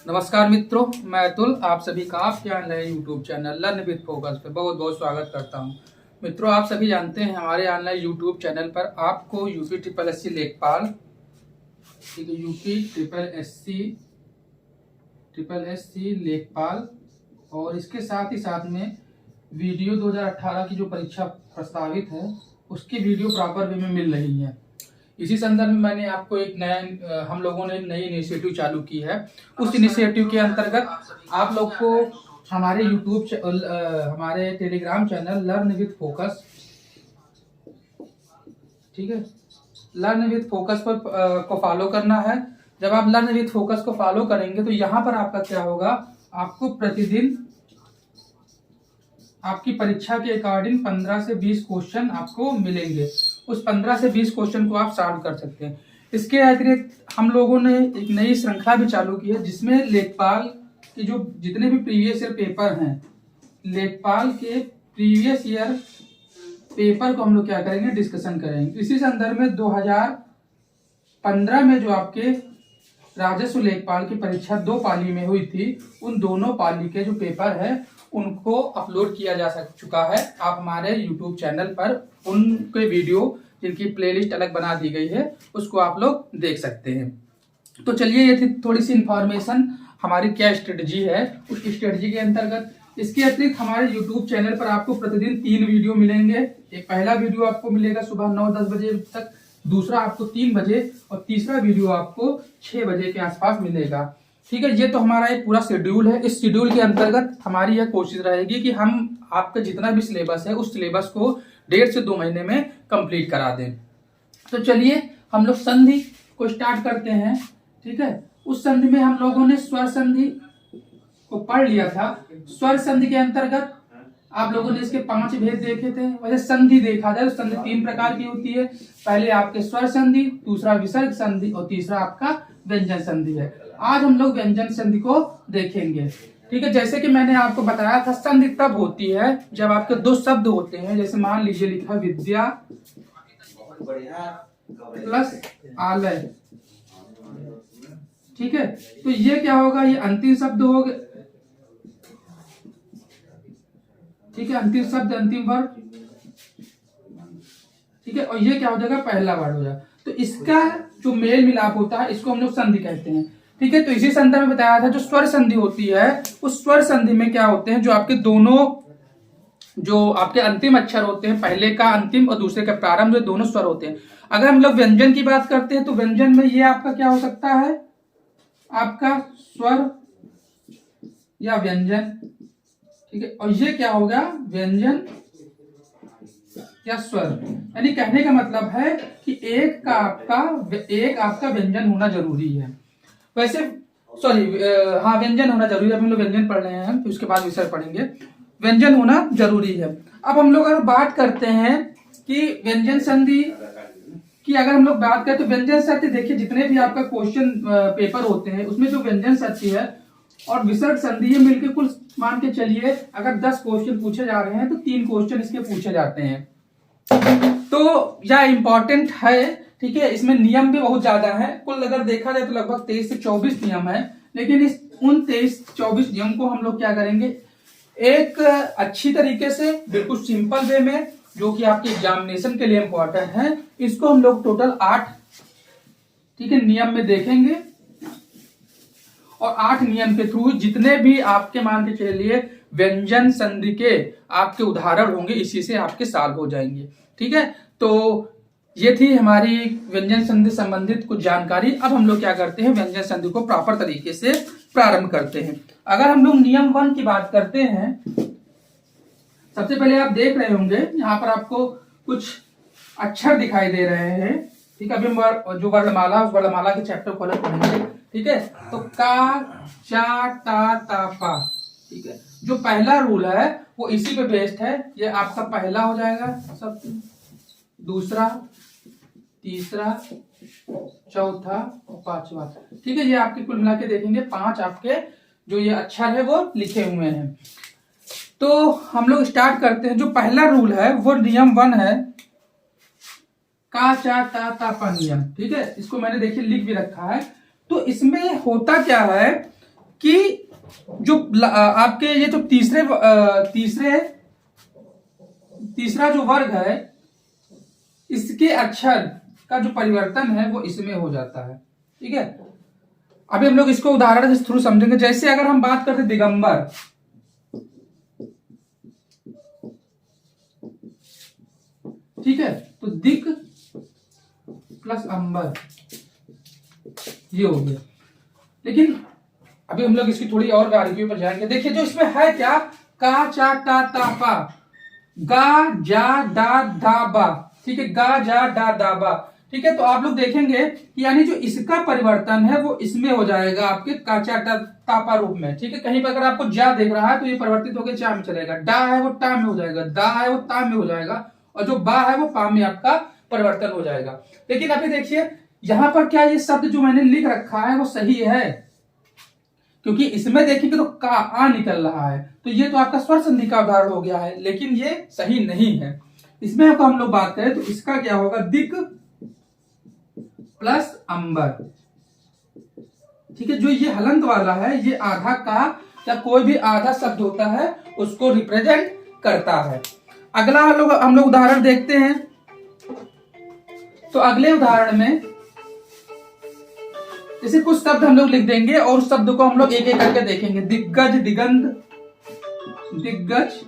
नमस्कार मित्रों, मैं अतुल आप सभी का आपके online YouTube channel learn with focus पे बहुत बहुत स्वागत करता हूं। मित्रों, आप सभी जानते हैं हमारे ऑनलाइन यूट्यूब चैनल पर आपको यूपी ट्रिपल एस सी लेखपाल, ठीक है, यूपी ट्रिपल एस सी लेखपाल और इसके साथ ही साथ में वीडियो 2018 की जो परीक्षा प्रस्तावित है उसकी वीडियो प्रॉपर वे में मिल रही है। इसी संदर्भ में मैंने आपको एक नया हम लोगों ने एक नई इनिशिएटिव चालू की है। उस इनिशिएटिव के अंतर्गत आप लोग को हमारे हमारे Telegram channel learn with focus, ठीक है, लर्न विद फोकस पर को फॉलो करना है। जब आप लर्न विद फोकस को फॉलो करेंगे तो यहाँ पर आपका क्या होगा, आपको प्रतिदिन आपकी परीक्षा के अकॉर्डिंग 15 से 20 क्वेश्चन आपको मिलेंगे। उस 15 से 20 क्वेश्चन को आप सॉल्व कर सकते हैं। इसके अतिरिक्त हम लोगों ने एक नई श्रृंखला भी चालू की है जिसमें लेखपाल के जो जितने भी प्रीवियस ईयर पेपर हैं, लेखपाल के प्रीवियस ईयर पेपर को हम लोग क्या करेंगे, डिस्कशन करेंगे। इसी संदर्भ में 2015 में जो आपके राजस्व लेखपाल की परीक्षा 2 पाली में हुई थी, उन दोनों पाली के जो पेपर है उनको अपलोड किया जा चुका है। आप हमारे YouTube चैनल पर उनके वीडियो जिनकी प्लेलिस्ट अलग बना दी गई है उसको आप लोग देख सकते हैं। तो चलिए, ये थी थोड़ी सी इंफॉर्मेशन हमारी क्या स्ट्रेटजी है। उस स्ट्रेटजी के अंतर्गत इसके अतिरिक्त हमारे YouTube चैनल पर आपको प्रतिदिन 3 वीडियो मिलेंगे। एक पहला वीडियो आपको मिलेगा सुबह 9-10 बजे तक, दूसरा आपको 3 बजे और तीसरा वीडियो आपको 6 बजे के आसपास मिलेगा। ठीक है, ये तो हमारा एक पूरा शेड्यूल है। इस शेड्यूल के अंतर्गत हमारी यह कोशिश रहेगी कि हम आपका जितना भी सिलेबस है उस सिलेबस को 1.5 से 2 महीने में कंप्लीट करा दें। तो चलिए हम लोग संधि को स्टार्ट करते हैं। ठीक है, उस संधि में हम लोगों ने स्वर संधि को पढ़ लिया था। स्वर संधि के अंतर्गत आप लोगों ने इसके 5 भेद देखे थे। वैसे संधि देखा जाए तो संधि 3 प्रकार की होती है। पहले आपके स्वर संधि, दूसरा विसर्ग संधि और तीसरा आपका व्यंजन संधि है। आज हम लोग व्यंजन संधि को देखेंगे। ठीक है, जैसे कि मैंने आपको बताया था, संधि तब होती है जब आपके 2 शब्द होते हैं। जैसे मान लीजिए लिखा विद्या प्लस आलय। ठीक है, तो ये क्या होगा, ये अंतिम शब्द हो गए। ठीक है, अंतिम शब्द, अंतिम वर्ड। ठीक है, और ये क्या हो जाएगा, पहला वर्ड हो जाएगा। तो इसका जो मेल मिलाप होता है इसको हम लोग संधि कहते हैं। ठीक है, तो इसी संदर्भ में बताया था जो स्वर संधि होती है, उस स्वर संधि में क्या होते हैं, जो आपके दोनों जो आपके अंतिम अक्षर होते हैं, पहले का अंतिम और दूसरे का प्रारंभ, जो दोनों स्वर होते हैं। अगर हम लोग व्यंजन की बात करते हैं तो व्यंजन में ये आपका क्या हो सकता है, आपका स्वर या व्यंजन। ठीक है, और ये क्या होगा, व्यंजन या स्वर। यानी कहने का मतलब है कि एक आपका व्यंजन होना जरूरी है। वैसे हाँ, व्यंजन होना जरूरी है। हम लोग व्यंजन पढ़ रहे हैं, फिर उसके बाद विसर्ग पढ़ेंगे। व्यंजन होना जरूरी है। अब हम लोग अगर बात करते हैं कि व्यंजन संधि की, अगर हम लोग बात करें तो व्यंजन संधि देखिए, जितने भी आपका क्वेश्चन पेपर होते हैं उसमें जो व्यंजन संधि है और विसर्ग संधि, ये मिलकर कुल मान के चलिए अगर 10 क्वेश्चन पूछे जा रहे हैं तो 3 क्वेश्चन इसके पूछे जाते हैं। तो यह इंपॉर्टेंट है। ठीक है, इसमें नियम भी बहुत ज्यादा है। कुल अगर देखा जाए तो लगभग 23 से 24 नियम है। लेकिन इस उन 23-24 नियम को हम लोग क्या करेंगे, एक अच्छी तरीके से, बिल्कुल सिंपल वे में, जो कि आपके एग्जामिनेशन के लिए इंपॉर्टेंट है, इसको हम लोग टोटल 8, ठीक है, नियम में देखेंगे। और 8 नियम के थ्रू जितने भी आपके मान के चलिए व्यंजन संधि के आपके उदाहरण होंगे, इसी से आपके सॉल्व हो जाएंगे। ठीक है, तो ये थी हमारी व्यंजन संधि संबंधित कुछ जानकारी। अब हम लोग क्या करते हैं, व्यंजन संधि को प्रॉपर तरीके से प्रारंभ करते हैं। अगर हम लोग नियम 1 की बात करते हैं, सबसे पहले आप देख रहे होंगे यहाँ पर आपको कुछ अक्षर दिखाई दे रहे हैं। ठीक है, अभी हम जो वर्णमाला, उस वर्णमाला के चैप्टर को अलग पढ़ेंगे। ठीक है, तो का, चा, टा, ता, पा। ठीक है, जो पहला रूल है वो इसी पे बेस्ड है। ये आपका पहला हो जाएगा सब, दूसरा, तीसरा, चौथा और 5वां। ठीक है, ये आपके कुल मिला के देखेंगे 5 आपके जो ये अक्षर है वो लिखे हुए हैं। तो हम लोग स्टार्ट करते हैं। जो पहला रूल है वो नियम 1 है, का, चा, ता, ता, पा नियम। ठीक है, इसको मैंने देखिए लिख भी रखा है। तो इसमें होता क्या है कि जो आपके ये जो तीसरा जो वर्ग है, इसके अक्षर का जो परिवर्तन है वो इसमें हो जाता है। ठीक है, अभी हम लोग इसको उदाहरण के थ्रू समझेंगे। जैसे अगर हम बात करते दिगंबर, ठीक है, तो दिक प्लस अंबर ये हो गया। लेकिन अभी हम लोग इसकी थोड़ी और बारीकियों पर जाएंगे। देखिए जो इसमें है क्या, का चा टा ता पा, गा जा डा धा बा, ठीक है, गा जा डा दा बा। ठीक है, तो आप लोग देखेंगे कि यानी जो इसका परिवर्तन है वो इसमें हो जाएगा आपके का चा टा ता पा रूप में। ठीक है, कहीं पर अगर आपको जा देख रहा है तो ये परिवर्तित होकर चा में चलेगा, डा है वो टा में हो जाएगा, दा है वो ता में हो जाएगा, और जो बा है वो पा में आपका परिवर्तन हो जाएगा। लेकिन अभी देखिए यहां पर क्या ये शब्द जो मैंने लिख रखा है वो सही है, क्योंकि इसमें देखिए तो का आ निकल रहा है, तो ये तो आपका स्वर संधि का उदाहरण हो गया है, लेकिन ये सही नहीं है। इसमें अगर हम लोग बात करें तो इसका क्या होगा, दिक प्लस अंबर। ठीक है, जो ये हलंत वाला है ये आधा का या कोई भी आधा शब्द होता है उसको रिप्रेजेंट करता है। अगला हम लोग उदाहरण देखते हैं। तो अगले उदाहरण में जैसे कुछ शब्द हम लोग लिख देंगे और उस शब्द को हम लोग एक एक करके देखेंगे। दिग्गज, दिगंध, दिग्गज,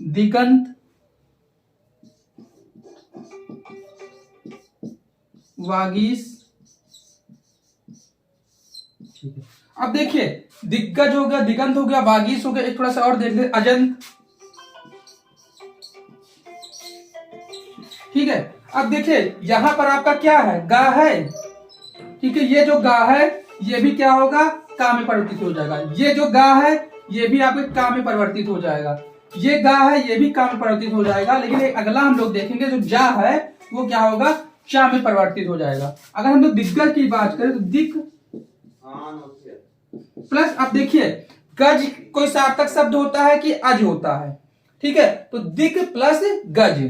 दिगंत, वागीश। ठीक है, अब देखिए दिग्गज हो गया, दिगंत हो गया, वागीश हो गया, एक थोड़ा सा और देख ले, अजंत। ठीक है, अब देखिए यहां पर आपका क्या है, गा है। ठीक है, ये जो गा है ये भी क्या होगा, का में परिवर्तित हो जाएगा। ये जो गा है ये भी आपके का में परिवर्तित हो जाएगा। ये गा है ये भी का में परिवर्तित हो जाएगा। लेकिन एक अगला हम लोग देखेंगे जो जा है वो क्या होगा, चा में परिवर्तित हो जाएगा। अगर हम लोग दिग्गज की बात करें तो दिक प्लस, अब देखिए गज कोई सार्थक शब्द होता है कि अज होता है। ठीक है, तो दिक प्लस गज।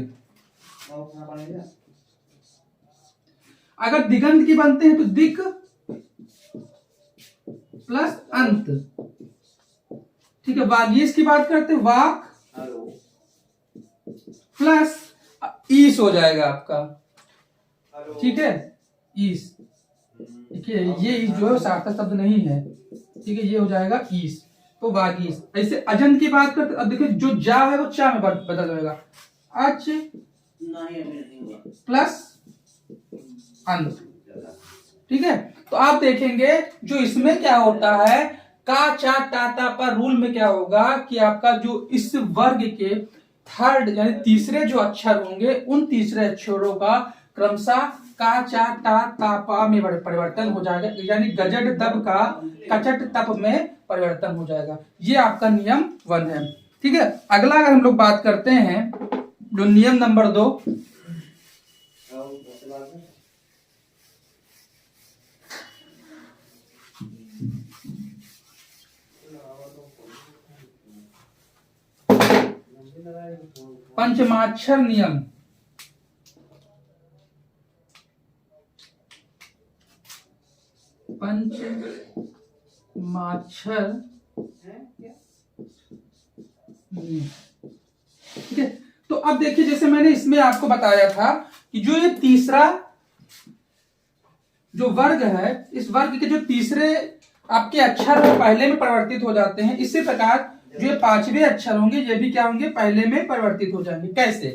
अगर दिगंत की बनते हैं तो दिक प्लस अंत। ठीक है, वागीश की बात करते हैं वाक प्लस ईस हो जाएगा आपका। ठीक है, ईस। देखिए ये जो है सार्थक शब्द नहीं है। ठीक है, ये हो जाएगा ईस, तो वागीश। ऐसे अजंत की बात करते, अब देखिए जो जा है वो चा में बदल जाएगा, अच प्लस अंत। ठीक है, तो आप देखेंगे जो इसमें क्या होता है, का चा टा ता पर रूल में क्या होगा कि आपका जो इस वर्ग के थर्ड यानी तीसरे जो अक्षर होंगे उन तीसरे अक्षरों का क्रमशः का चा टा ता पा में परिवर्तन हो जाएगा, यानी गजट दब का कचट तप में परिवर्तन हो जाएगा। ये आपका नियम 1 है। ठीक है, अगला अगर हम लोग बात करते हैं जो नियम नंबर 2, पंचमाक्षर नियम। पंचमाक्षर नियम। ठीक है, तो अब देखिए जैसे मैंने इसमें आपको बताया था कि जो ये तीसरा जो वर्ग है, इस वर्ग के जो तीसरे आपके अक्षर वो पहले में परिवर्तित हो जाते हैं। इसी प्रकार जो ये पांचवें अक्षर होंगे ये भी क्या होंगे, पहले में परिवर्तित हो जाएंगे। कैसे?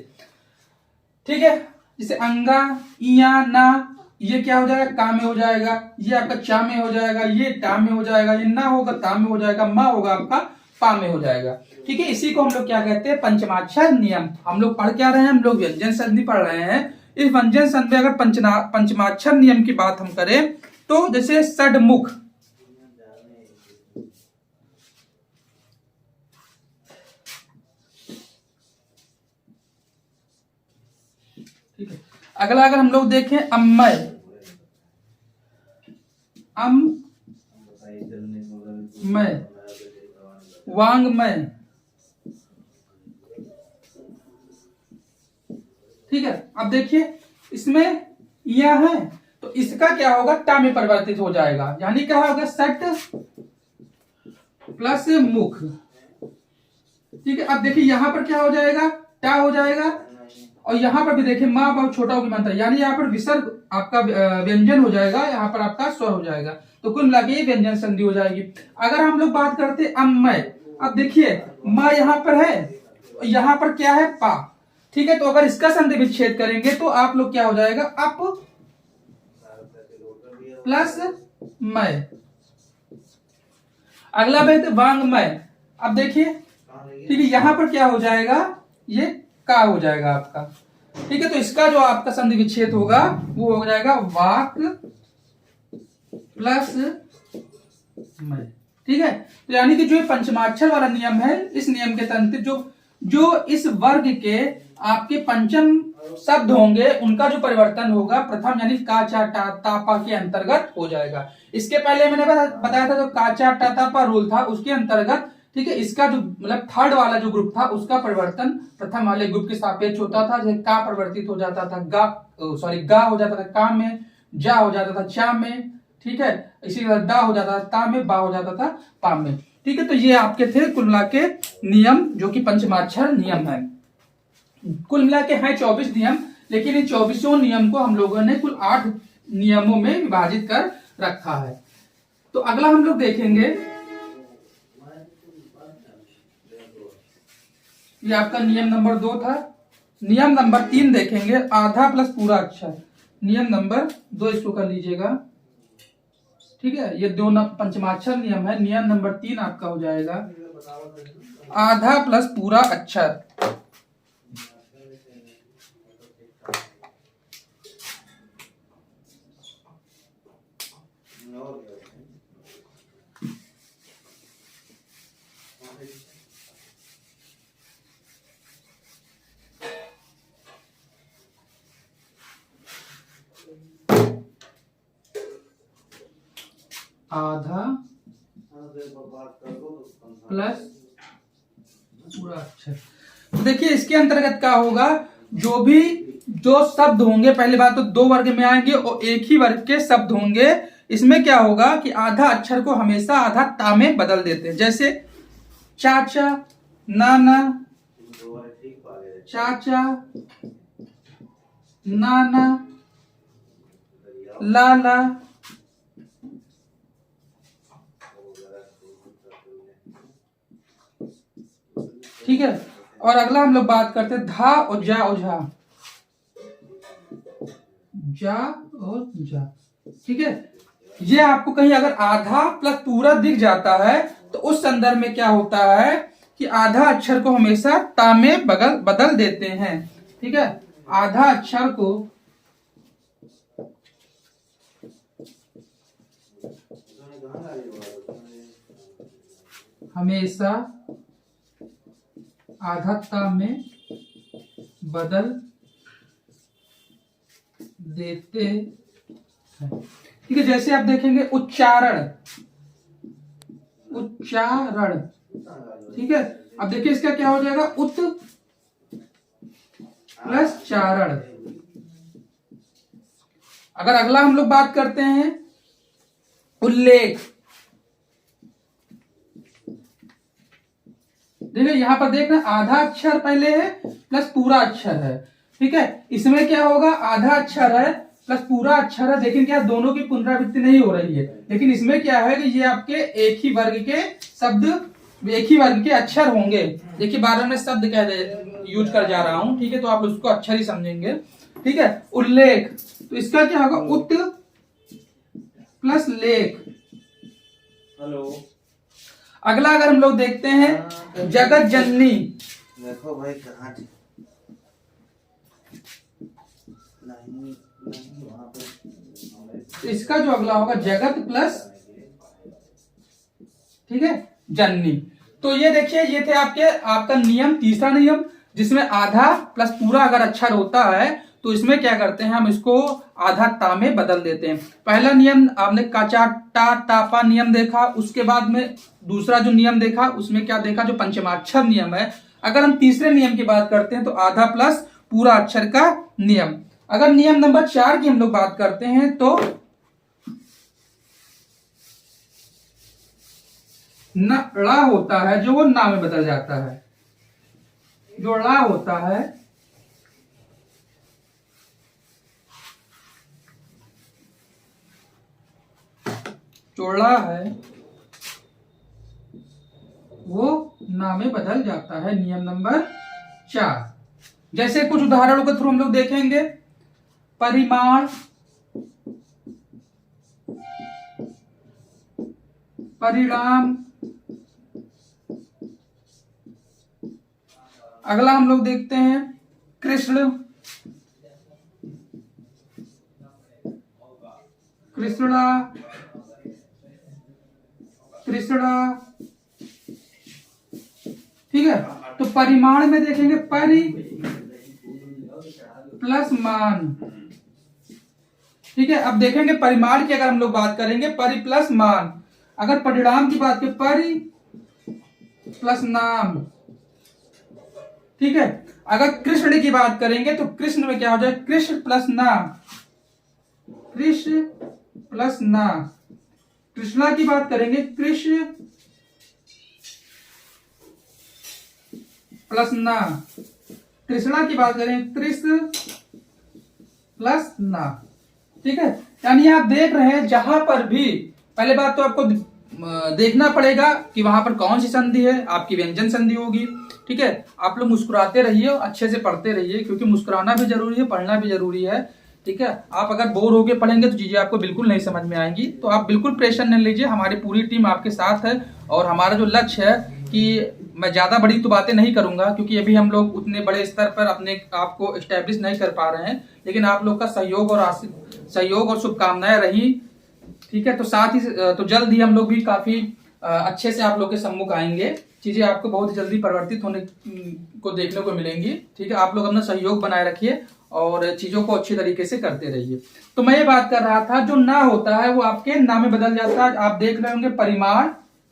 ठीक है, जैसे अंगा, इया, ना, ये क्या हो जाएगा, का में हो जाएगा, ये आपका चा में हो जाएगा, ये टा में हो जाएगा, ये ना होगा ता में हो जाएगा, मा होगा आपका पा में हो जाएगा। ठीक है, इसी को हम लोग क्या कहते हैं, पंचमाक्षर नियम। हम लोग पढ़ क्या रहे हैं, हम लोग व्यंजन संधि पढ़ रहे हैं। इस व्यंजन संधि अगर पंचमाक्षर नियम की बात हम करें तो जैसे षडमुख, ठीक है। अगला अगर हम लोग देखें अम्मय, मय, वांग्मय। ठीक है, अब देखिए इसमें यह है तो इसका क्या होगा, टा में परिवर्तित हो जाएगा, यानी क्या होगा, सट प्लस मुख। ठीक है, अब देखिए यहां पर क्या हो जाएगा, टा हो जाएगा, और यहां पर भी देखिए माँ बाप छोटा होगी मंत्र, यानी यहाँ पर विसर्ग आपका व्यंजन हो जाएगा, यहाँ पर आपका स्वर हो जाएगा। तो कुल मिला के व्यंजन संधि हो जाएगी। अगर हम लोग बात करते अम्मय, अब देखिए माँ यहाँ पर है, यहाँ पर क्या है, पा। ठीक है, तो अगर इसका संधि विच्छेद करेंगे तो आप लोग क्या हो जाएगा, अप प्लस मय। अगला भेद वांगमय। अब देखिए, ठीक है, यहां पर क्या हो जाएगा, ये का हो जाएगा आपका। ठीक है, तो इसका जो आपका संधि विच्छेद होगा वो हो जाएगा वाक प्लस मय। ठीक है, तो यानी कि जो पंचमाक्षर वाला नियम है, इस नियम के तहत जो इस वर्ग के आपके पंचम शब्द होंगे उनका जो परिवर्तन होगा प्रथम यानी का चा टा ता पा के अंतर्गत हो जाएगा। इसके पहले मैंने बताया था जो का चा टा ता पा रूल था उसके अंतर्गत, ठीक है, इसका जो मतलब थर्ड वाला जो ग्रुप था उसका परिवर्तन प्रथम वाले ग्रुप के सापेक्ष होता था। जैसे का परिवर्तित हो जाता था गा हो जाता था का में, जा हो जाता था चा में, ठीक है, इसी तरह दा हो जाता था ता में, बा हो जाता था पा में। ठीक है, तो ये आपके थे कुल मिला के नियम जो कि पंचमाक्षर नियम है। कुल मिला के है 24 नियम, लेकिन इन 24 नियम को हम लोगों ने कुल 8 नियमों में विभाजित कर रखा है। तो अगला हम लोग देखेंगे, ये आपका नियम नंबर 2 था। नियम नंबर 3 देखेंगे, आधा प्लस पूरा अक्षर। नियम नंबर 2 इसको कर लीजिएगा। ठीक है, ये दो पंचमाक्षर नियम है। नियम नंबर 3 आपका हो जाएगा आधा प्लस पूरा अक्षर। आधा प्लस पूरा अक्षर। तो देखिए इसके अंतर्गत क्या होगा, जो शब्द होंगे, पहली बात तो 2 वर्ग में आएंगे और एक ही वर्ग के शब्द होंगे। इसमें क्या होगा कि आधा अक्षर को हमेशा आधा ता में बदल देते हैं। जैसे चाचा, नाना, चाचा, नाना, लाला, ठीक है। और अगला हम लोग बात करते हैं धा और जा और झा, जा और जा। ठीक है, ये आपको कहीं अगर आधा प्लस पूरा दिख जाता है तो उस संदर्भ में क्या होता है कि आधा अक्षर को हमेशा ता में बदल देते हैं। ठीक है, आधा अक्षर को हमेशा आधा ता में बदल देते हैं। ठीक है, जैसे आप देखेंगे उच्चारण, उच्चारण। ठीक है, अब देखिए इसका क्या हो जाएगा, उत प्लस चारण। अगर अगला हम लोग बात करते हैं उल्लेख, देखिए यहां पर देखना आधा अक्षर पहले है प्लस पूरा अक्षर है। ठीक है, इसमें क्या होगा, आधा अक्षर है प्लस पूरा अक्षर है, लेकिन क्या दोनों की पुनरावृत्ति नहीं हो रही है। लेकिन इसमें क्या है कि ये आपके एक ही वर्ग के शब्द, एक ही वर्ग के अक्षर होंगे। देखिए 12 में शब्द कह यूज कर जा रहा हूं, ठीक है, तो आप उसको अक्षर ही समझेंगे। ठीक है, उल्लेख, तो इसका क्या होगा, उत प्लस लेख। हेलो। अगला अगर हम लोग देखते हैं जगत जननी, देखो भाई कहाँ नहीं वहां पे, इसका जो अगला होगा जगत प्लस, ठीक है, जननी। तो ये देखिए ये थे आपका नियम, तीसरा नियम, जिसमें आधा प्लस पूरा अगर अक्षर होता है तो इसमें क्या करते हैं, हम इसको आधा ता में बदल देते हैं। पहला नियम आपने काचा टा तापा नियम देखा, उसके बाद में दूसरा जो नियम देखा उसमें क्या देखा, जो पंचमाक्षर नियम है। अगर हम तीसरे नियम की बात करते हैं तो आधा प्लस पूरा अक्षर का नियम। अगर नियम नंबर 4 की हम लोग बात करते हैं तो न ड़ा होता है जो वो ना में बदल जाता है। जो ड़ा होता है चोड़ा है वो ना में बदल जाता है। नियम नंबर 4। जैसे कुछ उदाहरणों के थ्रू हम लोग देखेंगे। परिमाण, परिणाम। अगला हम लोग देखते हैं कृष्ण, कृष्णा, कृष्णा। ठीक है, तो परिमाण में देखेंगे परि प्लस मान। ठीक है, अब देखेंगे परिमाण की अगर हम लोग बात करेंगे परि प्लस मान। अगर परिणाम की बात करें परि प्लस नाम। ठीक है, अगर कृष्ण की बात करेंगे तो कृष्ण में क्या हो जाए, कृष्ण प्लस नाम, कृष्ण प्लस नाम। कृष्णा की बात करेंगे कृष्ण प्लस ना। कृष्णा की बात करें कृष्ण प्लस ना। ठीक है, यानी आप देख रहे हैं जहां पर भी, पहले बात तो आपको देखना पड़ेगा कि वहां पर कौन सी संधि है, आपकी व्यंजन संधि होगी। ठीक है, आप लोग मुस्कुराते रहिए और अच्छे से पढ़ते रहिए, क्योंकि मुस्कुराना भी जरूरी है, पढ़ना भी जरूरी है। ठीक है, आप अगर बोर होके पढ़ेंगे तो चीजें आपको बिल्कुल नहीं समझ में आएंगी। तो आप बिल्कुल प्रेशर नहीं लीजिए, हमारी पूरी टीम आपके साथ है। और हमारा जो लक्ष्य है कि मैं ज्यादा बड़ी तो बातें नहीं करूंगा, क्योंकि अभी हम लोग उतने बड़े स्तर पर अपने आप को एस्टेब्लिश नहीं कर पा रहे हैं, लेकिन आप लोग का सहयोग और शुभकामनाएं रही। ठीक है, तो साथ ही तो जल्द ही हम लोग भी काफी अच्छे से आप लोग के सम्मुख आएंगे। चीजें आपको बहुत ही जल्दी परिवर्तित होने को देखने को मिलेंगी। ठीक है, आप लोग अपना सहयोग बनाए रखिए और चीजों को अच्छी तरीके से करते रहिए। तो मैं ये बात कर रहा था, जो ना होता है वो आपके ना में बदल जाता है। आप देख रहे होंगे परिमाण,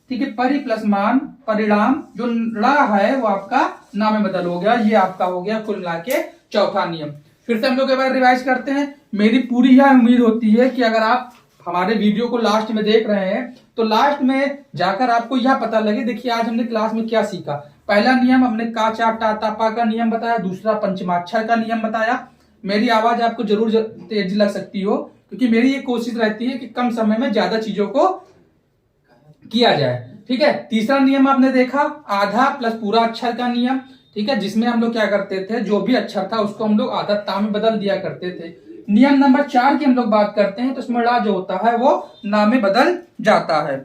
ठीक है, परि प्लस मान, परिणाम। जो ला है वो आपका ना में बदल हो गया। ये आपका हो गया कुल मिला के चौथा नियम। फिर से हम लोग एक बार रिवाइज करते हैं। मेरी पूरी यह उम्मीद होती है कि अगर आप हमारे वीडियो को लास्ट में देख रहे हैं तो लास्ट में जाकर आपको यह पता लगे, देखिए आज हमने क्लास में क्या सीखा। पहला नियम हमने का चा टा ता पा का नियम बताया, दूसरा पंचमाक्षर का नियम बताया। मेरी आवाज आपको जरूर तेज लग सकती हो, क्योंकि मेरी ये कोशिश रहती है कि कम समय में ज्यादा चीजों को किया जाए। ठीक है, तीसरा नियम आपने देखा आधा प्लस पूरा अक्षर का नियम। ठीक है, जिसमें हम लोग क्या करते थे, जो भी अक्षर था उसको हम लोग आधा ता में बदल दिया करते थे। नियम नंबर 4 की हम लोग बात करते हैं तो इसमें ला जो होता है वो ना में बदल जाता है।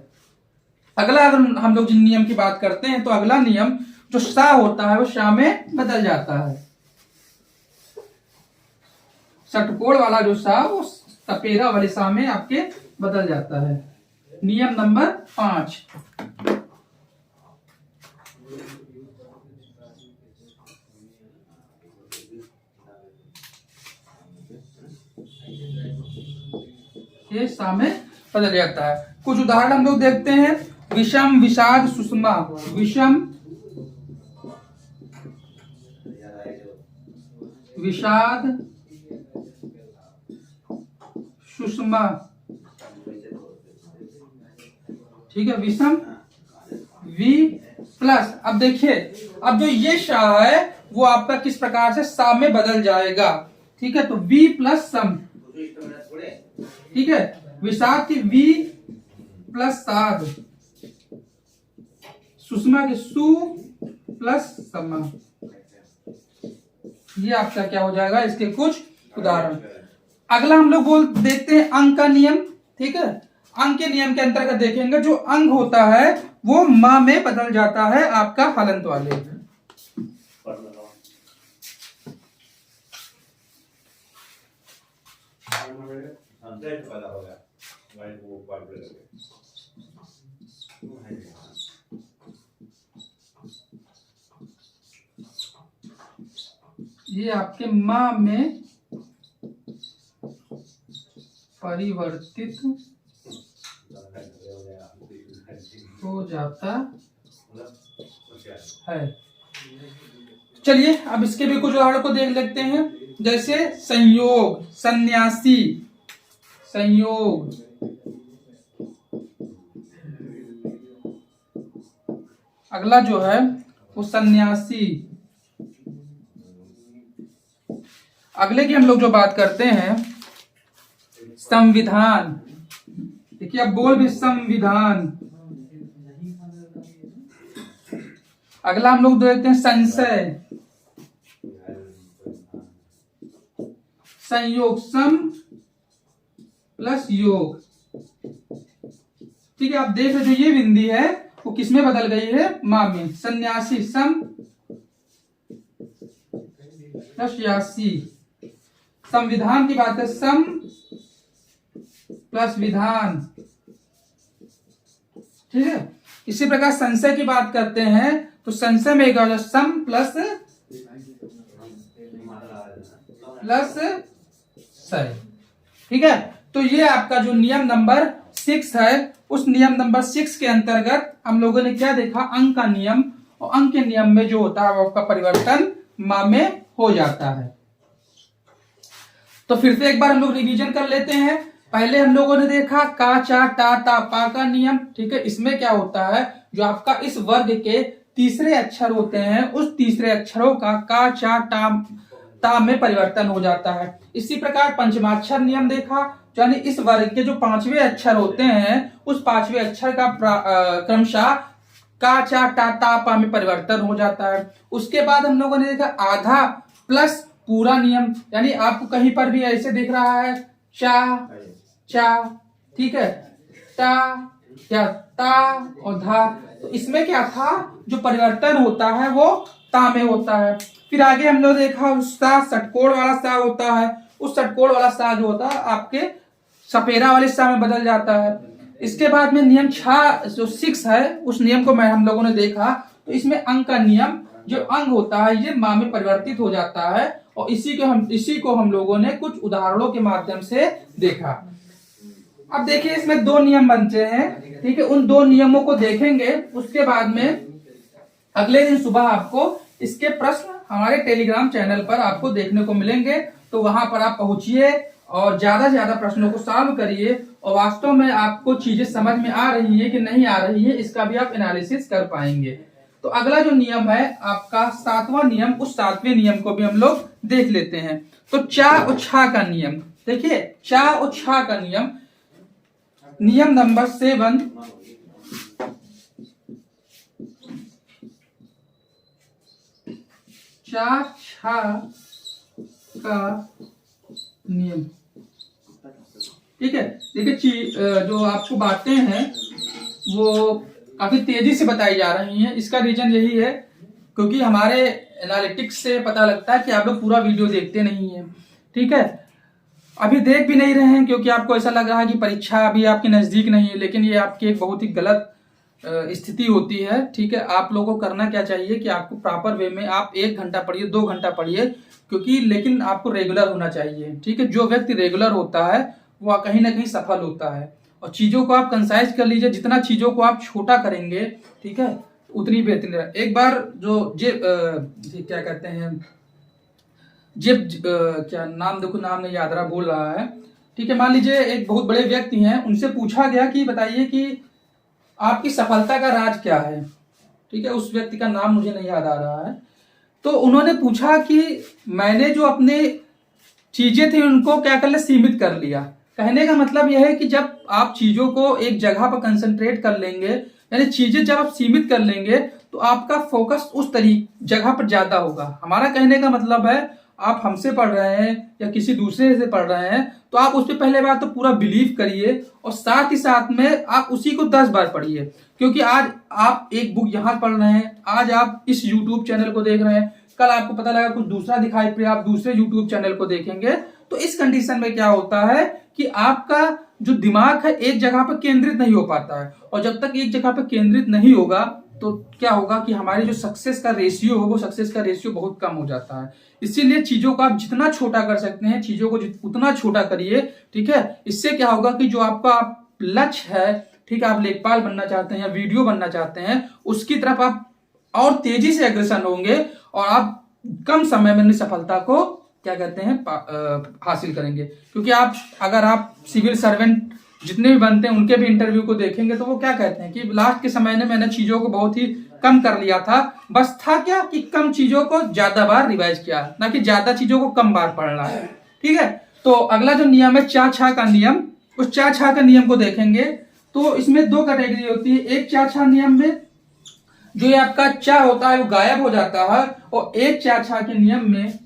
अगला अगर हम लोग जिन नियम की बात करते हैं तो अगला नियम जो सा होता है वो शा में बदल जाता है। षटकोण वाला जो सा वो सपेरा वाले सा में आपके बदल जाता है। नियम नंबर 5। ये सा में बदल जाता है। कुछ उदाहरण हम लोग देखते हैं। विषम, विषाद, सुषमा। विषम, विषाद, सुषमा। ठीक है, विषम वी प्लस। अब देखिए, अब जो ये शा है वो आपका किस प्रकार से सा में बदल जाएगा। ठीक है, तो वी प्लस सम। ठीक है, विषाद की वी प्लस साध, सुषमा के सु प्लस समा। ये आपका क्या हो जाएगा, इसके कुछ उदाहरण। अगला हम लोग देखते हैं अंक का नियम। ठीक है, अंक के नियम के अंतर्गत देखेंगे जो अंग होता है वो मां में बदल जाता है आपका हलंत वाले। ये आपके मां में परिवर्तित हो जाता है। चलिए अब इसके भी कुछ उदाहरण को देख लेते हैं, जैसे संयोग, सन्यासी, संयोग, अगला जो है वो सन्यासी। अगले की हम लोग जो बात करते हैं संविधान। देखिए अब बोल भी संविधान। अगला हम लोग देखते हैं संशय, संयोग, सम प्लस योग। ठीक है, आप देख रहे जो ये बिंदी है वो किसमें बदल गई है, मां में। सन्यासी, सम प्लस यासी। संविधान की बात है, सम प्लस विधान। ठीक है, इसी प्रकार संशय की बात करते हैं तो संशय में क्या होगा, सम प्लस सय। ठीक है, तो ये आपका जो नियम नंबर 6 है, उस नियम नंबर 6 के अंतर्गत हम लोगों ने क्या देखा, अंक का नियम। और अंक के नियम में जो होता है वो आपका परिवर्तन मा में हो जाता है। तो फिर से एक बार हम लोग रिवीजन कर लेते हैं। पहले हम लोगों ने देखा का, चा, टा, ता, पा का नियम। ठीक है, इसमें क्या होता है, जो आपका इस वर्ग के तीसरे अक्षर होते हैं उस तीसरे अक्षरों का, चा, ता में परिवर्तन हो जाता है। इसी प्रकार पंचमाक्षर नियम देखा, यानी इस वर्ग के जो 5वें अक्षर होते हैं उस 5वें अक्षर का क्रमशः का, चा, टा, ता, पा में परिवर्तन हो जाता है। उसके बाद हम लोगों ने देखा आधा प्लस पूरा नियम, यानी आपको कहीं पर भी ऐसे दिख रहा है चा, चा, ठीक है, टा या ता और धा, तो इसमें क्या था, जो परिवर्तन होता है वो ता में होता है। फिर आगे हम लोग देखा सा, षटकोण वाला सा होता है, उस षटकोण वाला सा जो होता है आपके सपेरा वाले सा में बदल जाता है। इसके बाद में नियम 6 जो 6 है उस नियम को हम लोगों ने देखा, तो इसमें अंक का नियम, जो अंग होता है ये मां में परिवर्तित हो जाता है। और इसी को हम लोगों ने कुछ उदाहरणों के माध्यम से देखा। अब देखिए इसमें 2 नियम बनते हैं। ठीक है, उन 2 नियमों को देखेंगे, उसके बाद में अगले दिन सुबह आपको इसके प्रश्न हमारे टेलीग्राम चैनल पर आपको देखने को मिलेंगे। तो वहां पर आप पहुंचिए और ज्यादा से ज्यादा प्रश्नों को सॉल्व करिए, और वास्तव में आपको चीजें समझ में आ रही है कि नहीं आ रही है, इसका भी आप एनालिसिस कर पाएंगे। तो अगला जो नियम है आपका 7वां नियम, उस 7वें नियम को भी हम लोग देख लेते हैं। तो चा और छा का नियम देखिए, चा और छा का नियम, नियम नंबर 7, चा छा का नियम। ठीक है, देखिए जो आपको बातें हैं वो काफी तेजी से बताई जा रही हैं। इसका रीजन यही है क्योंकि हमारे एनालिटिक्स से पता लगता है कि आप लोग पूरा वीडियो देखते नहीं हैं। ठीक है, अभी देख भी नहीं रहे हैं क्योंकि आपको ऐसा लग रहा है कि परीक्षा अभी आपके नजदीक नहीं है, लेकिन ये आपकी एक बहुत ही गलत स्थिति होती है। ठीक है, आप लोगों को करना क्या चाहिए कि आपको प्रॉपर वे में आप 1 घंटा पढ़िए, 2 घंटा पढ़िए, क्योंकि लेकिन आपको रेगुलर होना चाहिए। ठीक है, जो व्यक्ति रेगुलर होता है वो कहीं ना कहीं सफल होता है। और चीजों को आप कंसाइज कर लीजिए, जितना चीजों को आप छोटा करेंगे, ठीक है, उतनी बेहतरीन है। एक बार जो क्या कहते हैं, क्या नाम, देखो नाम नहीं याद रहा, बोल रहा है। ठीक है, मान लीजिए एक बहुत बड़े व्यक्ति हैं, उनसे पूछा गया कि बताइए कि आपकी सफलता का राज क्या है। ठीक है, उस व्यक्ति का नाम मुझे नहीं याद आ रहा है। तो उन्होंने पूछा कि मैंने जो अपने चीजें थी उनको क्या कर लिया, सीमित कर लिया। कहने का मतलब यह है कि जब आप चीजों को एक जगह पर कंसंट्रेट कर लेंगे, यानी चीजें जब आप सीमित कर लेंगे तो आपका फोकस उस जगह पर ज्यादा होगा। हमारा कहने का मतलब है आप हमसे पढ़ रहे हैं या किसी दूसरे से पढ़ रहे हैं तो आप उस पर पहले बार तो पूरा बिलीव करिए, और साथ ही साथ में आप उसी को 10 बार पढ़िए। क्योंकि आज आप एक बुक यहाँ पढ़ रहे हैं, आज आप इस यूट्यूब चैनल को देख रहे हैं, कल आपको पता लगा कुछ दूसरा दिखाई पड़े, आप दूसरे यूट्यूब चैनल को देखेंगे। तो इस कंडीशन में क्या होता है कि आपका जो दिमाग है एक जगह पर केंद्रित नहीं हो पाता है, और जब तक एक जगह पर केंद्रित नहीं होगा तो क्या होगा कि हमारी जो सक्सेस का रेशियो हो, वो सक्सेस का रेशियो बहुत कम हो जाता है। इसीलिए चीजों को आप जितना छोटा कर सकते हैं, चीजों को उतना छोटा करिए। ठीक है, इससे क्या होगा कि जो आपका लक्ष्य है, ठीक है, आप लेखपाल बनना चाहते हैं या वीडियो बनना चाहते हैं, उसकी तरफ आप और तेजी से अग्रसर होंगे और आप कम समय में अपनी सफलता को क्या कहते हैं हासिल करेंगे। क्योंकि अगर आप सिविल सर्वेंट जितने भी बनते हैं उनके भी इंटरव्यू को देखेंगे तो वो क्या कहते हैं कि लास्ट के समय में मैंने चीजों को बहुत ही कम कर लिया था, बस था क्या कि कम चीजों को ज्यादा बार रिवाइज किया, ना कि ज्यादा चीजों को कम बार पढ़ना। ठीक है, तो अगला जो नियम है चा छा का नियम, उस चा छा का नियम को देखेंगे तो इसमें दो कैटेगरी होती है। एक चा छा नियम में जो ये आपका चा होता है वो गायब हो जाता है, और एक चा छा के नियम में,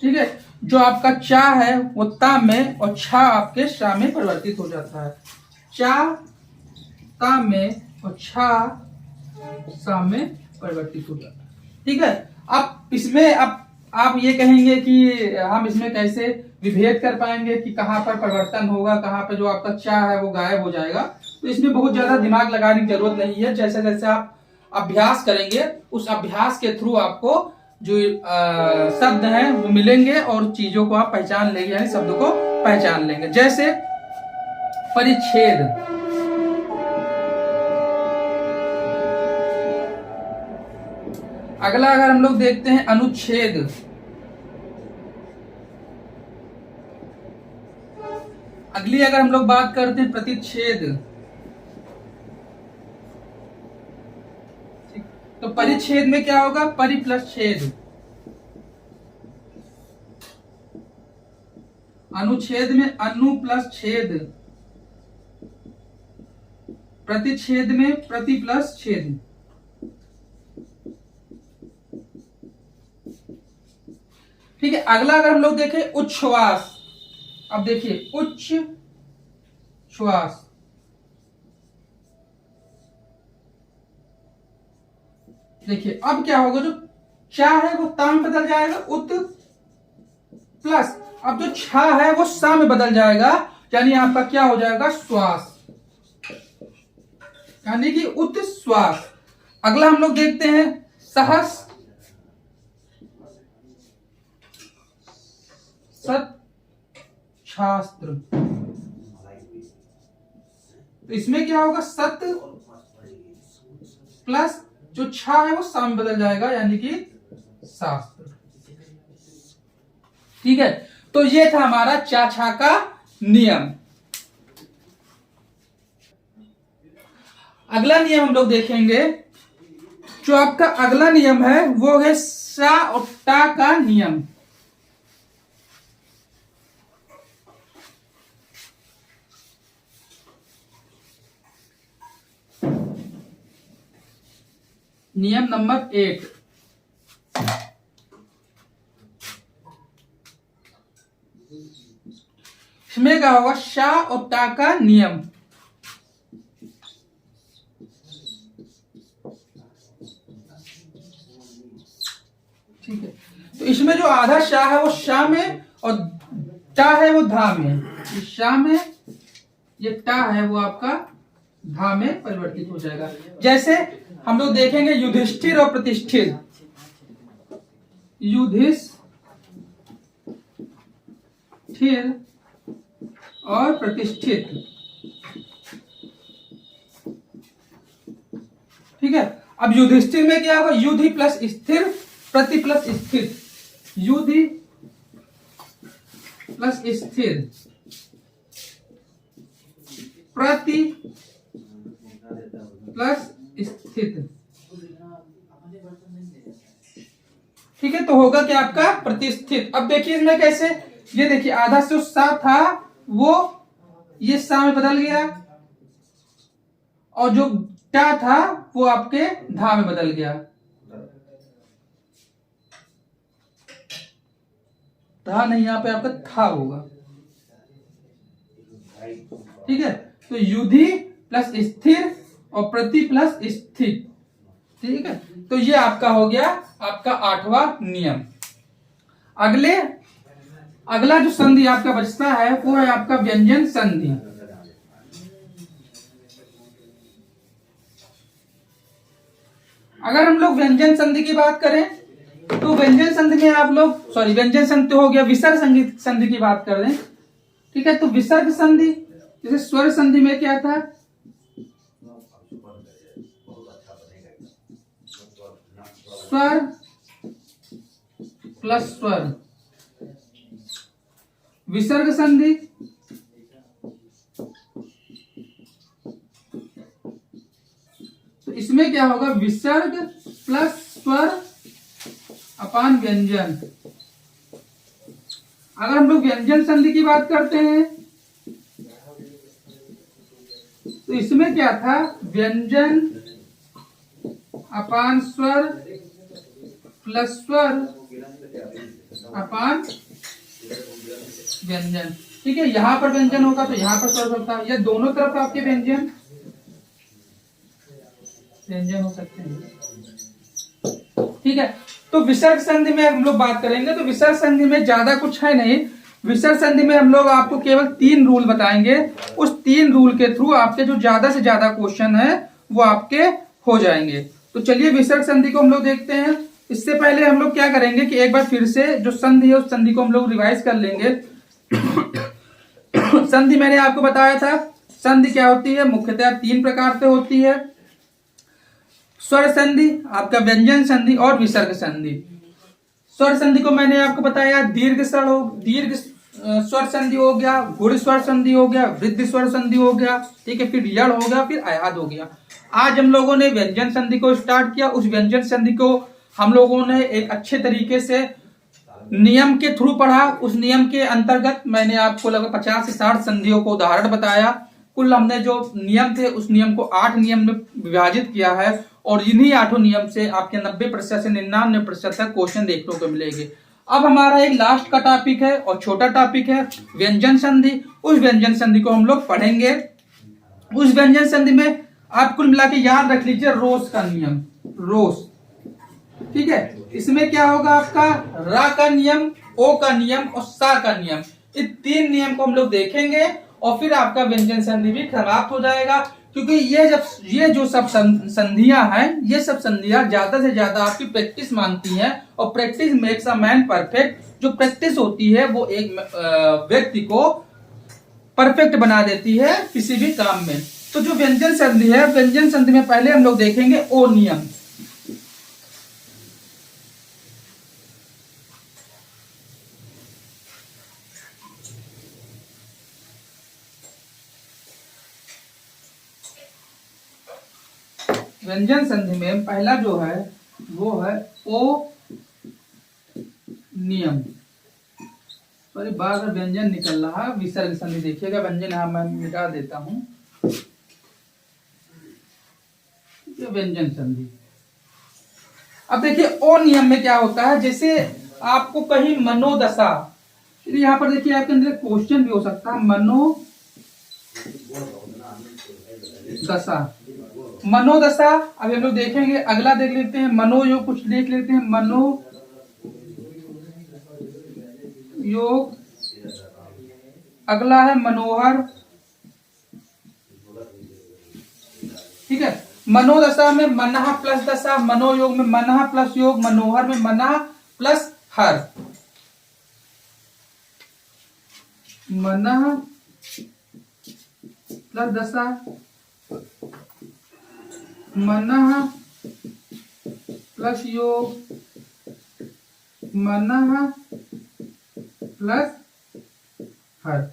ठीक है, जो आपका चा है वो ता में और छा आपके शा में परिवर्तित हो जाता है। चा ता में और छा सा में परिवर्तित हो जाता है। ठीक है, अब इसमें आप ये कहेंगे कि हम इसमें कैसे विभेद कर पाएंगे कि कहां पर परिवर्तन होगा, कहां पर जो आपका चा है वो गायब हो जाएगा। तो इसमें बहुत ज्यादा दिमाग लगाने की जरूरत नहीं है। जैसे जैसे आप अभ्यास करेंगे उस अभ्यास के थ्रू आपको जो शब्द हैं वो मिलेंगे और चीजों को आप पहचान लेंगे, यानी शब्द को पहचान लेंगे। जैसे परिच्छेद, अगला अगर हम लोग देखते हैं अनुच्छेद, अगली अगर हम लोग बात करते हैं प्रतिच्छेद, तो परिच्छेद में क्या होगा, परि प्लस छेद। अनुच्छेद में अनु प्लस छेद, प्रतिच्छेद में प्रति प्लस छेद। ठीक है, अगला अगर हम लोग देखें उच्छ्वास, अब देखिए उच्च श्वास, देखिए अब क्या होगा, जो चा है वो ता में बदल जाएगा, उत प्लस अब जो छा है वो सा में बदल जाएगा, यानी आपका क्या हो जाएगा, श्वास, यानी कि उत्श्वास। अगला हम लोग देखते हैं सहस सत शास्त्र, तो इसमें क्या होगा, सत प्लस जो छा है वो सा में बदल जाएगा, यानी कि शास्त्र। ठीक है, तो ये था हमारा चा छा का नियम। अगला नियम हम लोग देखेंगे, जो आपका अगला नियम है वो है सा और टा का नियम। नियम नंबर 8, इसमें क्या होगा, शा और टा का नियम। ठीक है, तो इसमें जो आधा शा है वो शा में और टा है वो धा में। ये शा में, ये टा है वो आपका धा में परिवर्तित हो जाएगा। जैसे हम लोग देखेंगे युधिष्ठिर और प्रतिष्ठित, युधिष्ठिर और प्रतिष्ठित। ठीक है, अब युधिष्ठिर में क्या होगा, युधि प्लस स्थिर प्रति प्लस स्थित, युधि प्लस स्थिर प्रति प्लस स्थित। ठीक है, तो होगा क्या आपका प्रतिष्ठित। अब देखिए इसमें कैसे, ये देखिए आधा से सा था वो ये सा में बदल गया, और जो टा था वो आपके धा में बदल गया। धा नहीं, यहां पे आपका था होगा। ठीक है, तो युधि प्लस स्थिर और प्रति प्लस स्थित। ठीक है, तो ये आपका हो गया आपका 8वां नियम। अगला जो संधि आपका बचता है वो है आपका व्यंजन संधि। अगर हम लोग व्यंजन संधि की बात करें तो व्यंजन संधि में आप लोग, व्यंजन संधि हो गया, विसर्ग संधि की बात कर रहे हैं। ठीक है, तो विसर्ग संधि, जैसे स्वर संधि में क्या था, स्वर प्लस स्वर। विसर्ग संधि, तो इसमें क्या होगा, विसर्ग प्लस स्वर अपान व्यंजन। अगर हम लोग व्यंजन संधि की बात करते हैं तो इसमें क्या था, व्यंजन अपान स्वर प्लस स्वर अपान व्यंजन। ठीक है, यहां पर व्यंजन होगा तो यहां पर स्वर होता है, या दोनों तरफ आपके व्यंजन हो सकते हैं। ठीक है, तो विसर्ग संधि में हम लोग बात करेंगे तो विसर्ग संधि में ज्यादा कुछ है नहीं। विसर्ग संधि में हम लोग आपको केवल 3 रूल बताएंगे। उस 3 रूल के थ्रू आपके जो ज्यादा से ज्यादा क्वेश्चन है वो आपके हो जाएंगे। तो चलिए विसर्ग संधि को हम लोग देखते हैं। इससे पहले हम लोग क्या करेंगे कि एक बार फिर से जो संधि है उस संधि को हम लोग रिवाइज कर लेंगे। संधि मैंने आपको बताया था, संधि क्या होती है, मुख्यतः 3 प्रकार से होती है। स्वर संधि, आपका व्यंजन संधि और विसर्ग संधि। स्वर संधि को मैंने आपको बताया दीर्घ स्वर संधि हो गया, गुण स्वर संधि हो गया, वृद्धि स्वर संधि हो गया, ठीक है, फिर यड़ हो गया, फिर आयाद हो गया। आज हम लोगों ने व्यंजन संधि को स्टार्ट किया। उस व्यंजन संधि को हम लोगों ने एक अच्छे तरीके से नियम के थ्रू पढ़ा। उस नियम के अंतर्गत मैंने आपको लगभग 50 से 60 संधियों को उदाहरण बताया। कुल हमने जो नियम थे उस नियम को 8 नियम में विभाजित किया है और इन्हीं 8 नियम से आपके 90% से 99% तक क्वेश्चन देखने को मिलेंगे। अब हमारा एक लास्ट का टॉपिक है और छोटा टॉपिक है व्यंजन संधि। उस व्यंजन संधि को हम लोग पढ़ेंगे। उस व्यंजन संधि में आप कुल मिला के याद रख लीजिए रोस का नियम, रोस। ठीक है, इसमें क्या होगा, आपका रा का नियम, ओ का नियम और सा का नियम। इस 3 नियम को हम लोग देखेंगे और फिर आपका व्यंजन संधि भी समाप्त हो जाएगा। क्योंकि ये जो सब संधियां हैं, ये सब संधियां ज्यादा से ज्यादा आपकी प्रैक्टिस मांगती हैं और practice makes a man perfect. जो प्रैक्टिस होती है वो एक व्यक्ति को परफेक्ट बना देती है किसी भी काम में। तो जो व्यंजन संधि है, व्यंजन संधि में पहले हम लोग देखेंगे ओ नियम। व्यंजन संधि में पहला जो है वो है ओ नियम। सॉरी, बार व्यंजन निकल रहा है, विसर्ग संधि देखिएगा। व्यंजन यहां मैं मिटा देता हूं। व्यंजन संधि, अब देखिए ओ नियम में क्या होता है, जैसे आपको कहीं मनोदशा, यहाँ पर देखिए आपके अंदर क्वेश्चन भी हो सकता है, मनोदशा। अभी हम लोग देखेंगे, अगला देख लेते हैं मनोयोग, कुछ देख लेते हैं मनोयोग। अगला है मनोहर। ठीक है, मनोदशा में मनः प्लस दशा, मनोयोग में मनः प्लस योग, मनोहर में मनः प्लस हर। मनः प्लस दशा, मनः प्लस योग, मनः प्लस हर।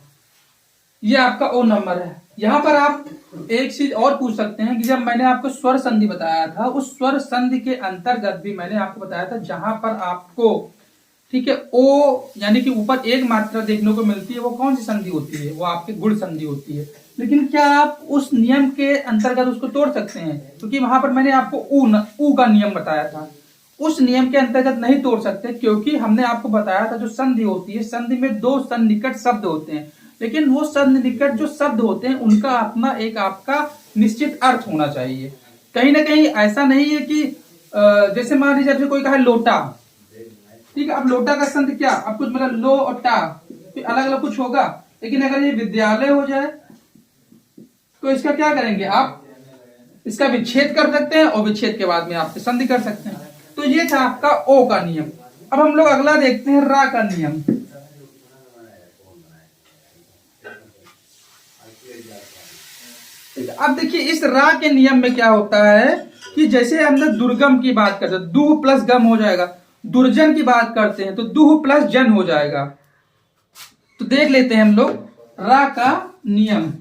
ये आपका ओ नंबर है। यहां पर आप एक चीज और पूछ सकते हैं कि जब मैंने आपको स्वर संधि बताया था, उस स्वर संधि के अंतर्गत भी मैंने आपको बताया था जहां पर आपको, ठीक है, ओ यानी कि ऊपर एक मात्रा देखने को मिलती है, वो कौन सी संधि होती है, वो आपकी गुण संधि होती है। लेकिन क्या आप उस नियम के अंतर्गत उसको तोड़ सकते हैं? क्योंकि वहां पर मैंने आपको ऊ का नियम बताया था, उस नियम के अंतर्गत नहीं तोड़ सकते, क्योंकि हमने आपको बताया था जो संधि होती है, संधि में 2 सन्निकट शब्द होते हैं, लेकिन वो सन्निकट जो शब्द होते हैं उनका अपना एक आपका निश्चित अर्थ होना चाहिए। कहीं ना कहीं ऐसा नहीं है कि जैसे मान लीजिए आपसे कोई कहा लोटा, ठीक है, अब लोटा का संधि क्या, अब कुछ मतलब लो और टा अलग अलग कुछ होगा। लेकिन अगर ये विद्यालय हो जाए तो इसका क्या करेंगे, आप इसका विच्छेद कर सकते हैं और विच्छेद के बाद में आप संधि कर सकते हैं। तो ये था आपका ओ का नियम। अब हम लोग अगला देखते हैं रा का नियम। अब देखिए इस रा के नियम में क्या होता है कि जैसे हम लोग दुर्गम की बात करते हैं, दू प्लस गम हो जाएगा, दुर्जन की बात करते हैं तो दुह प्लस जन हो जाएगा। तो देख लेते हैं हम लोग रा का नियम।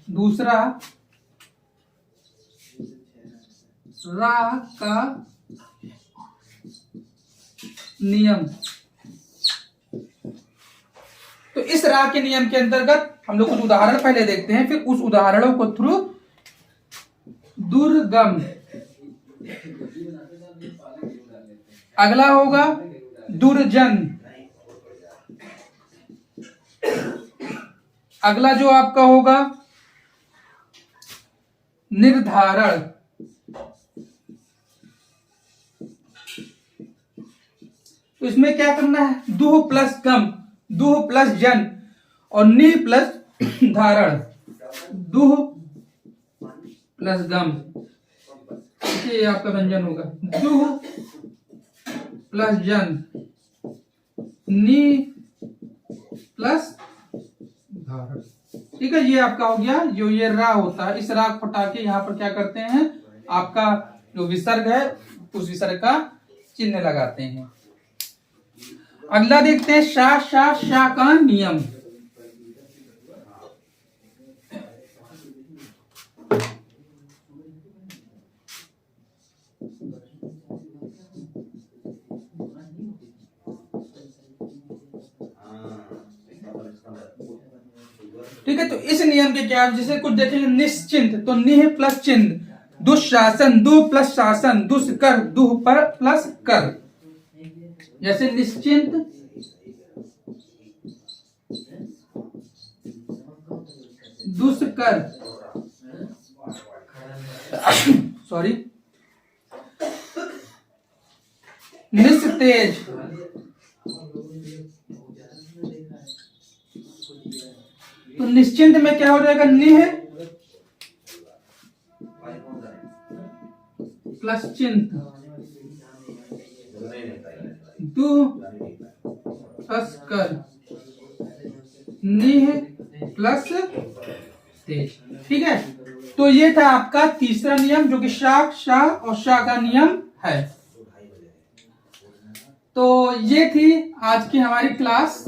दूसरा रा का नियम। तो इस रा के नियम के अंतर्गत हम लोग कुछ उदाहरण पहले देखते हैं, फिर उस उदाहरणों को थ्रू दुर्गम। अगला होगा दुर्जन। अगला जो आपका होगा निर्धारण। तो इसमें क्या करना है, दुह प्लस गम, दुह प्लस जन और नि प्लस धारण, दुह प्लस गम, ये आपका व्यंजन होगा। दुह प्लस जन, नि प्लस धारण। ठीक है, ये आपका हो गया। जो ये रा होता है, इस रा को हटा के यहाँ पर क्या करते हैं, आपका जो विसर्ग है उस विसर्ग का चिन्ह लगाते हैं। अगला देखते हैं शा शा शा का नियम। ठीक है, तो इस नियम के क्या, जैसे कुछ देखेंगे निश्चिंत, तो निह प्लस चिन्ह, दुशासन, दु प्लस शासन, दुष्कर, दुह पर प्लस कर। जैसे निश्चिंत, दुष्कर, सॉरी, निस्तेज, तो निश्चिंत में क्या हो जाएगा, निह प्लस चिंत, दु प्लस कर, निह प्लस तेज। ठीक है, तो ये था आपका तीसरा नियम जो कि शाक, शाह और शाह का नियम है। तो ये थी आज की हमारी क्लास।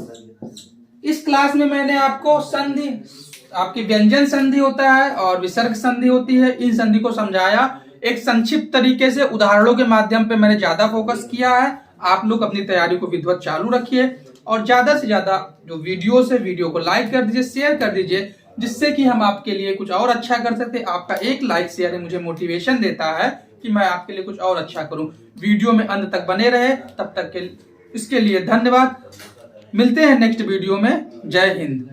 इस क्लास में मैंने आपको संधि, आपकी व्यंजन संधि होता है और विसर्ग संधि होती है, इन संधि को समझाया। एक संक्षिप्त तरीके से उदाहरणों के माध्यम पे मैंने ज्यादा फोकस किया है। आप लोग अपनी तैयारी को विधिवत चालू रखिए और ज्यादा से ज्यादा जो वीडियोस है, वीडियो को लाइक कर दीजिए, शेयर कर दीजिए, जिससे कि हम आपके लिए कुछ और अच्छा कर सकते। आपका एक लाइक शेयर मुझे मोटिवेशन देता है कि मैं आपके लिए कुछ और अच्छा करूं। वीडियो में अंत तक बने रहे, तब तक के इसके लिए धन्यवाद। मिलते हैं नेक्स्ट वीडियो में। जय हिंद।